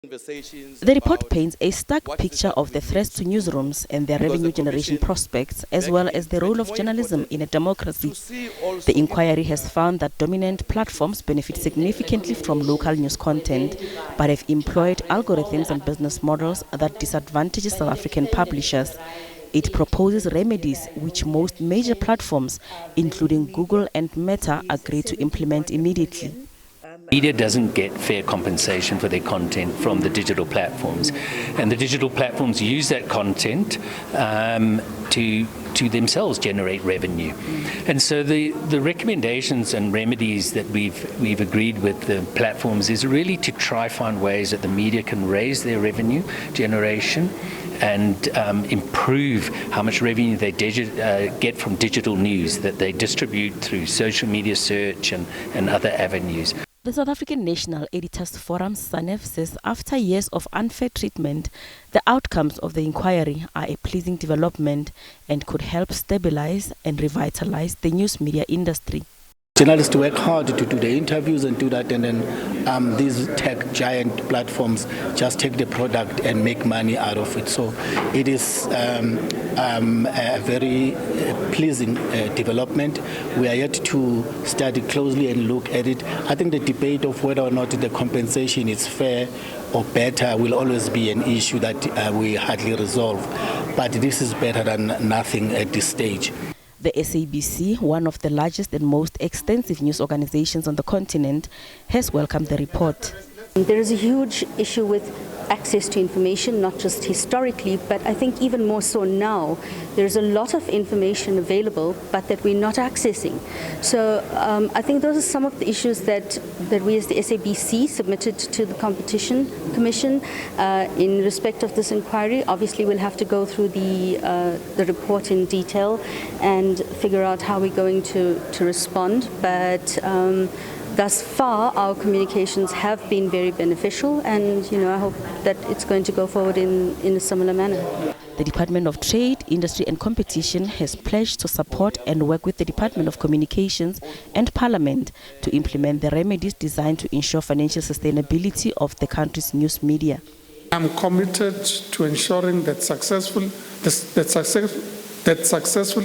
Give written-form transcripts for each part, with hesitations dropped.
The report paints a stark picture of the threats to newsrooms and their revenue generation prospects, as well as the role of journalism in a democracy. The inquiry has found that dominant platforms benefit significantly from local news content, but have employed algorithms and business models that disadvantage South African publishers. It proposes remedies which most major platforms, including Google and Meta, agree to implement immediately. Media doesn't get fair compensation for their content from the digital platforms, and the digital platforms use that content to themselves generate revenue. And so the recommendations and remedies that we've agreed with the platforms is really to try find ways that the media can raise their revenue generation and improve how much revenue they get from digital news that they distribute through social media search and other avenues. The South African National Editors Forum, SANEF, says after years of unfair treatment, the outcomes of the inquiry are a pleasing development and could help stabilize and revitalize the news media industry. Journalists work hard to do the interviews and do that, and then these tech giant platforms just take the product and make money out of it. So it is a very pleasing development. We are yet to study closely and look at it. I think the debate of whether or not the compensation is fair or better will always be an issue that we hardly resolve. But this is better than nothing at this stage. The SABC, one of the largest and most extensive news organizations on the continent, has welcomed the report. There is a huge issue with access to information, not just historically, but I think even more so now. There's a lot of information available, but that we're not accessing. So I think those are some of the issues that we as the SABC submitted to the Competition Commission in respect of this inquiry. Obviously, we'll have to go through the report in detail and figure out how we're going to respond. But thus far, our communications have been very beneficial, and I hope that it's going to go forward in a similar manner. The Department of Trade, Industry and Competition has pledged to support and work with the Department of Communications and Parliament to implement the remedies designed to ensure financial sustainability of the country's news media. I'm committed to ensuring that successful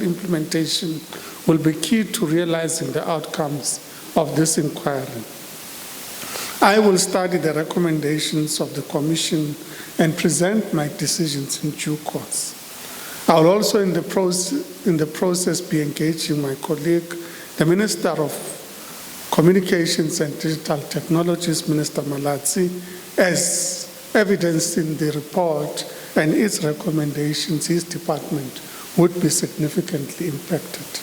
implementation will be key to realizing the outcomes of this inquiry. I will study the recommendations of the Commission and present my decisions in due course. I will also in the process be engaging my colleague, the Minister of Communications and Digital Technologies, Minister Malatsi, as evidenced in the report and its recommendations, his department would be significantly impacted.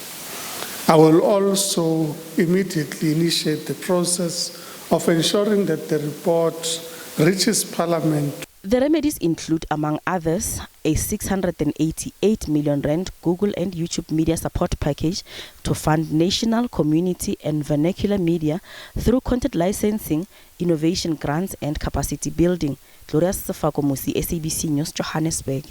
I will also immediately initiate the process of ensuring that the report reaches Parliament. The remedies include, among others, a 688 million rand Google and YouTube media support package to fund national, community and vernacular media through content licensing, innovation grants and capacity building. Gloria Sefako Musi, SABC News, Johannesburg.